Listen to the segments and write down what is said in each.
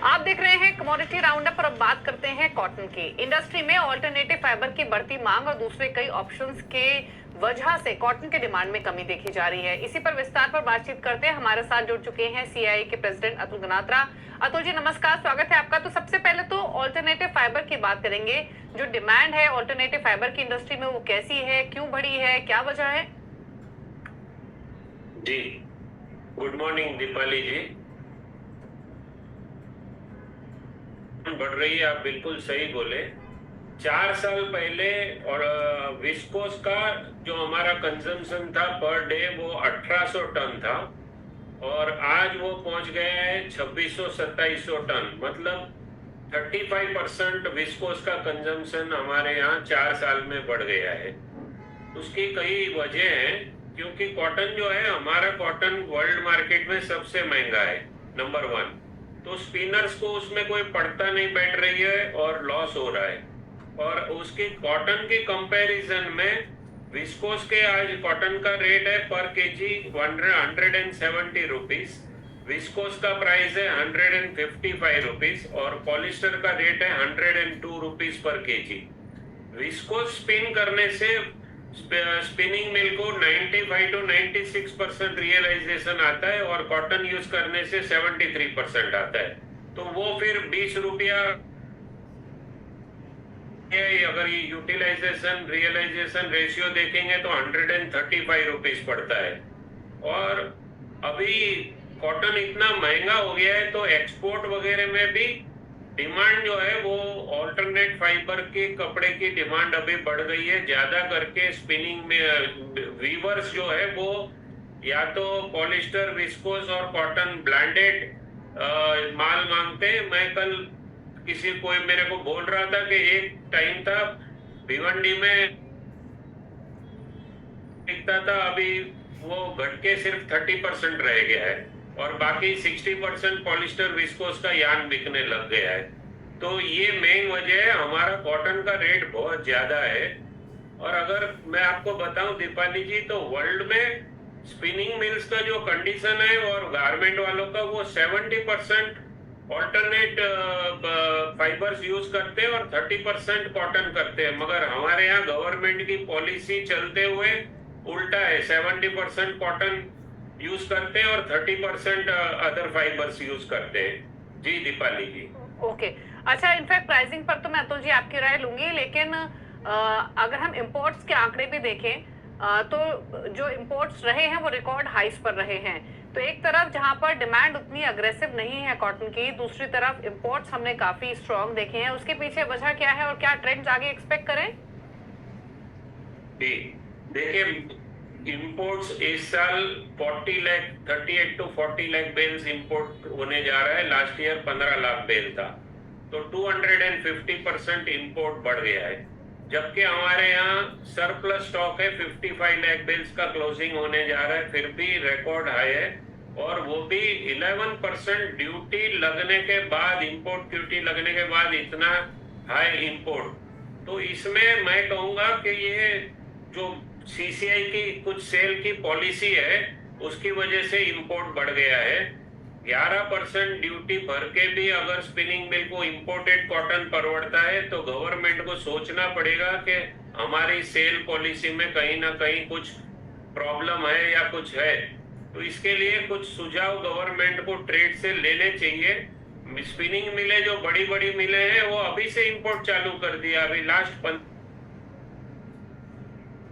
आप देख रहे हैं कमोडिटी राउंडअप पर। अब बात करते हैं कॉटन की। इंडस्ट्री में ऑल्टरनेटिव फाइबर की बढ़ती मांग और दूसरे कई ऑप्शंस के वजह से कॉटन के डिमांड में कमी देखी जा रही है। इसी पर विस्तार पर बातचीत करते हैं। हमारे साथ जुड़ चुके हैं सीआईआई के प्रेसिडेंट अतुल गनात्रा। अतुल जी नमस्कार, स्वागत है आपका। तो सबसे पहले तो ऑल्टरनेटिव फाइबर की बात करेंगे। जो डिमांड है ऑल्टरनेटिव फाइबर की इंडस्ट्री में वो कैसी है, क्यों बढ़ी है, क्या वजह है? जी गुड मॉर्निंग दीपाली जी। बढ़ रही है, आप बिल्कुल सही बोले। 4 साल पहले और विस्कोस का जो हमारा कंजम्पशन था पर डे वो 1800 टन था और आज वो पहुंच गया है 2600-2700 टन। मतलब 35% विस्कोस का कंजम्पशन हमारे यहाँ 4 साल में बढ़ गया है। उसकी कई वजह हैं, क्योंकि कॉटन जो है, हमारा कॉटन वर्ल्ड मार्केट में सबसे महंगा है, नंबर 1। तो स्पिनर्स को उसमें कोई पड़ता नहीं बैठ रही है और लॉस हो रहा है। और उसकी कॉटन की कंपैरिजन में विस्कोस के आज कॉटन का रेट है पर केजी 170 रुपीज, विस्कोस का प्राइस है 155 रुपीज और पॉलिस्टर का रेट है 102 rupees per KG. Viscous spin करने से स्पिनिंग मिल को 95 to 96% रियलाइजेशन आता है और कॉटन यूज करने से 73% आता है। तो वो फिर 20 रुपया, अगर ये यूटिलाइजेशन रियलाइजेशन रेशियो देखेंगे तो 135 रुपीज पड़ता है। और अभी कॉटन इतना महंगा हो गया है तो एक्सपोर्ट वगैरह में भी डिमांड जो है वो ऑल्टरनेट फाइबर के कपड़े की डिमांड अभी बढ़ गई है। ज्यादा करके स्पिनिंग में वीवर्स जो है वो या तो पॉलिस्टर, विस्कोस और कॉटन ब्लेंडेड माल मांगते हैं। मैं कल कोई मेरे को बोल रहा था कि एक टाइम था भिवंडी में दिखता था, अभी वो घट के सिर्फ 30% रह गया है और बाकी 60% पॉलिस्टर विस्कोस का यार्न बिकने लग गया है। तो ये मेन वजह है, हमारा कॉटन का रेट बहुत ज्यादा है। और अगर मैं आपको बताऊं दीपाली जी, तो वर्ल्ड में स्पिनिंग मिल्स का जो कंडीशन है और गारमेंट वालों का, वो 70% ऑल्टरनेट फाइबर्स यूज करते हैं और 30% कॉटन करते हैं। मगर हमारे यहाँ गवर्नमेंट की पॉलिसी चलते हुए उल्टा है, 70% कॉटन यूज करते हैं और 30% अदर फाइबर्स यूज करते हैं। जी दीपाली जी। ओके, अच्छा, इनफैक्ट प्राइसिंग पर तो मैं अतुल जी आपकी राय लूंगी, लेकिन अगर हम इंपोर्ट्स के आंकड़े भी देखें तो जो इंपोर्ट्स रहे हैं वो रिकॉर्ड हाइस पर रहे हैं। तो एक तरफ जहां पर डिमांड उतनी अग्रेसिव नहीं है कॉटन की, दूसरी तरफ इंपोर्ट्स हमने काफी स्ट्रॉन्ग देखे हैं। उसके पीछे वजह क्या है और क्या ट्रेंड्स आगे एक्सपेक्ट करें? जी देखिए, इंपोर्ट्स इस साल 38 to 40 लाख बेल्स इंपोर्ट होने जा रहा है। लास्ट ईयर 15 लाख बेल था, तो 250% इंपोर्ट बढ़ गया है। जबकि हमारे यहाँ सरप्लस स्टॉक है, 55 लाख बेल्स का क्लोजिंग होने जा रहा है, फिर भी रिकॉर्ड हाई है। और वो भी 11% ड्यूटी लगने के बाद, इंपोर्ट ड्यूटी लगने के बाद इतना हाई इंपोर्ट। तो इसमें मैं कहूँगा कि ये जो सीसीआई की कुछ सेल की पॉलिसी है उसकी वजह से इंपोर्ट बढ़ गया है। 11% ड्यूटी भर के भी अगर स्पिनिंग मिल को इंपोर्टेड कॉटन परवड़ता है तो गवर्नमेंट को सोचना पड़ेगा कि हमारी सेल पॉलिसी में कहीं ना कहीं कुछ प्रॉब्लम है या कुछ है। तो इसके लिए कुछ सुझाव गवर्नमेंट को ट्रेड से लेने चाहिए। स्पिनिंग मिले जो बड़ी बड़ी मिले हैं वो अभी से इंपोर्ट चालू कर दिया। अभी लास्ट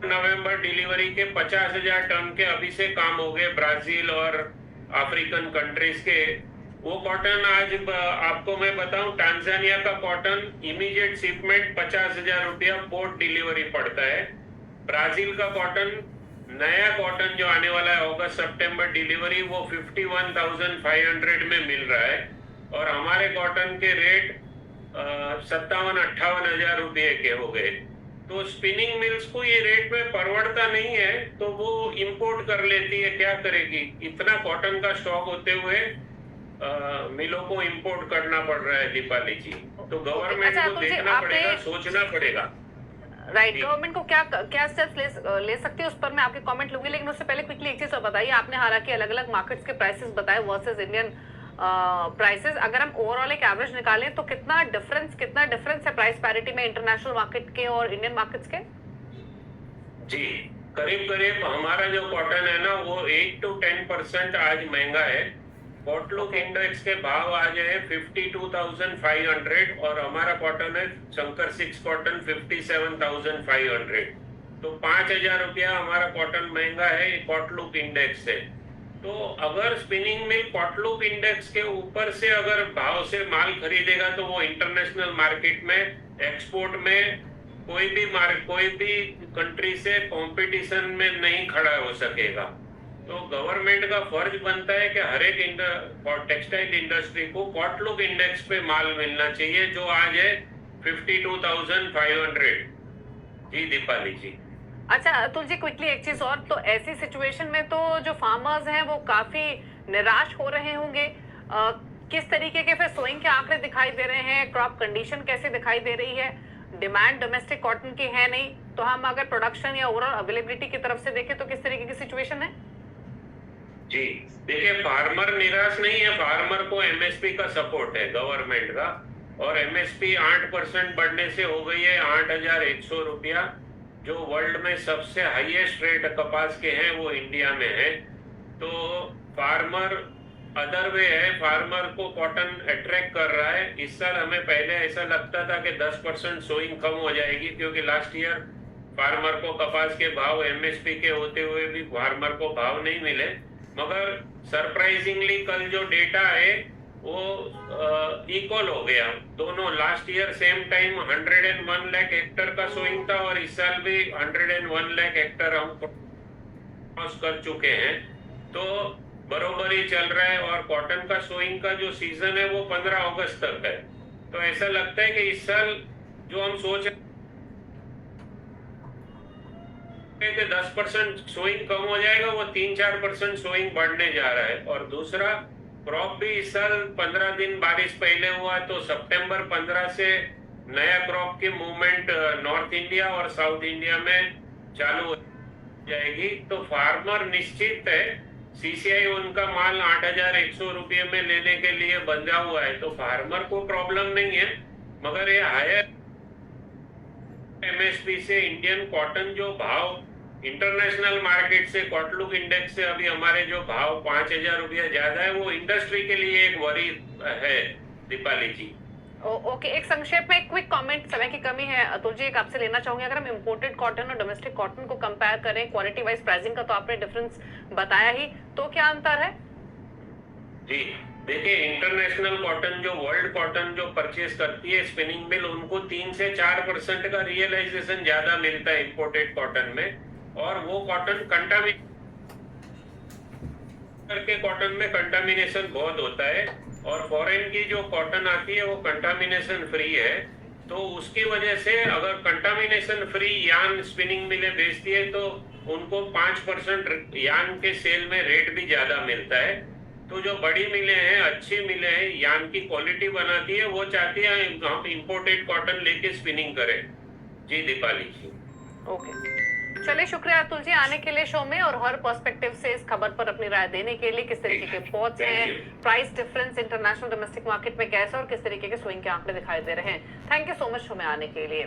नवंबर डिलीवरी के 50,000 टन के अभी से काम हो गए ब्राजील और अफ्रीकन कंट्रीज के। वो कॉटन आज आपको मैं बताऊं, टांजानिया का कॉटन इमीडिएट शिपमेंट 50,000 रुपया पोर्ट डिलीवरी पड़ता है। ब्राजील का कॉटन, नया कॉटन जो आने वाला है अगस्त सितंबर डिलीवरी, वो 51,500 में मिल रहा है और हमारे कॉटन के रेट 57-58 हजार रुपये के हो गए। तो स्पिनिंग मिल्स को ये रेट में परवड़ता नहीं है तो वो इंपोर्ट कर लेती है। क्या करेगी, इतना कॉटन का स्टॉक होते हुए मिलों को इंपोर्ट करना पड़ रहा है दीपाली जी। तो गवर्नमेंट को देखना पड़ेगा, सोचना पड़ेगा। राइट, गवर्नमेंट को क्या स्टेप्स ले सकती है उस पर मैं आपके कमेंट लूंगी, लेकिन उससे पहले क्विकली एक चीज और बताइए। आपने हालांकि अलग अलग मार्केट्स के प्राइसेस बताए वर्सेस इंडियन प्राइसेस अगर हम ओवरऑल एक एवरेज निकालें तो कितना डिफरेंस है प्राइस पैरिटी में इंटरनेशनल मार्केट के और इंडियन मार्केट्स के? जी, करीब करीब हमारा जो कॉटन है ना वो 8 to 10% आज महंगा है। कॉटलुक इंडेक्स के भाव आज है 52,500 और हमारा कॉटन है शंकर 6 कॉटन 57,500। तो 5,000 रुपया हमारा कॉटन महंगा है कॉटलुक इंडेक्स से। तो अगर स्पिनिंग मिल कॉटलुक इंडेक्स के ऊपर से अगर भाव से माल खरीदेगा तो वो इंटरनेशनल मार्केट में एक्सपोर्ट में कोई भी कंट्री से कंपटीशन में नहीं खड़ा हो सकेगा। तो गवर्नमेंट का फर्ज बनता है कि हर एक टेक्सटाइल इंडस्ट्री को कॉटलुक इंडेक्स पे माल मिलना चाहिए जो आज है 52,500। जी दीपाली जी। अच्छा अतुल जी, क्विकली एक चीज और, तो ऐसी सिचुएशन में तो जो फार्मर्स हैं वो काफी निराश हो रहे होंगे। किस तरीके के फिर सोइंग के आंकड़े दिखाई दे रहे हैं? क्रॉप कंडीशन कैसे दिखाई दे रही है? डिमांड डोमेस्टिक कॉटन की है नहीं, तो हम अगर प्रोडक्शन या ओवरऑल अवेलेबिलिटी की तरफ से देखें तो किस तरीके की सिचुएशन है? जी देखिए, फार्मर निराश नहीं है। फार्मर को एमएसपी का सपोर्ट है गवर्नमेंट का, और एमएसपी 8% बढ़ने से हो गई है 8,100 रुपया, जो वर्ल्ड में सबसे हाईएस्ट रेट कपास के हैं वो इंडिया में है। तो फार्मर अदर वे है, फार्मर को कॉटन अट्रैक्ट कर रहा है। इस साल हमें पहले ऐसा लगता था कि 10% सोइंग कम हो जाएगी, क्योंकि लास्ट ईयर फार्मर को कपास के भाव एमएसपी के होते हुए भी फार्मर को भाव नहीं मिले। मगर सरप्राइजिंगली कल जो डेटा है वो इक्वल हो गया। दोनों last year same time 101 lakh Hector का सोइंग था और इस साल भी 101 लाख हेक्टर हम क्रॉस कर चुके हैं। तो बरोबरी चल रहा है और कॉटन का सोइंग का जो सीजन है वो 15 अगस्त तक है। तो ऐसा लगता है कि इस साल जो हम सोच रहे कि 10% सोइंग कम हो जाएगा, वो 3-4% सोइंग बढ़ने जा रहा है। और दूसरा, क्रॉप भी इस साल 15 दिन बारिश पहले हुआ, तो सितंबर 15 से नया क्रॉप की मूवमेंट नॉर्थ इंडिया और साउथ इंडिया में चालू हो जाएगी। तो फार्मर निश्चित है, सीसीआई उनका माल 8,100 रुपये में लेने के लिए बंधा हुआ है, तो फार्मर को प्रॉब्लम नहीं है। मगर ये हायर एमएसपी से इंडियन कॉटन जो भाव इंटरनेशनल मार्केट से कॉटलुक इंडेक्स से अभी हमारे जो भाव 5,000 रुपया ज्यादा है, वो इंडस्ट्री के लिए एक वरी है दीपाली जी। ओके, एक संक्षेप में एक क्विक कमेंट, समय की कमी है अतुल जी, एक आपसे लेना चाहूंगी। अगर हम इंपोर्टेड कॉटन और डोमेस्टिक कॉटन को कंपेयर करें क्वालिटी वाइज प्राइसिंग का, तो आपने डिफरेंस बताया ही, तो क्या अंतर है? जी देखिए, इंटरनेशनल कॉटन जो वर्ल्ड कॉटन जो परचेज करती है स्पिनिंग मिल, उनको 3 से 4% का रियलाइजेशन ज्यादा मिलता है इंपोर्टेड कॉटन में। और वो कॉटन कॉटन में कंटामिनेशन बहुत होता है, और फॉरेन की जो कॉटन आती है वो कंटामिनेशन फ्री है। तो उसकी वजह से अगर कंटामिनेशन फ्री यान स्पिनिंग मिलें बेचती है तो उनको 5% यान के सेल में रेट भी ज्यादा मिलता है। तो जो बड़ी मिलें हैं, अच्छी मिलें हैं, यान की क्वालिटी बनाती है, वो चाहती है हम इंपोर्टेड कॉटन लेके स्पिनिंग करें। जी दीपाली जी। ओके, चलिए शुक्रिया अतुल जी आने के लिए शो में, और हर पर्सपेक्टिव से इस खबर पर अपनी राय देने के लिए। किस तरीके के थॉट्स हैं, price difference international domestic market में कैसा, और किस तरीके के स्विंग के आंकड़े दिखाई दे रहे हैं। Thank you so much show में आने के लिए।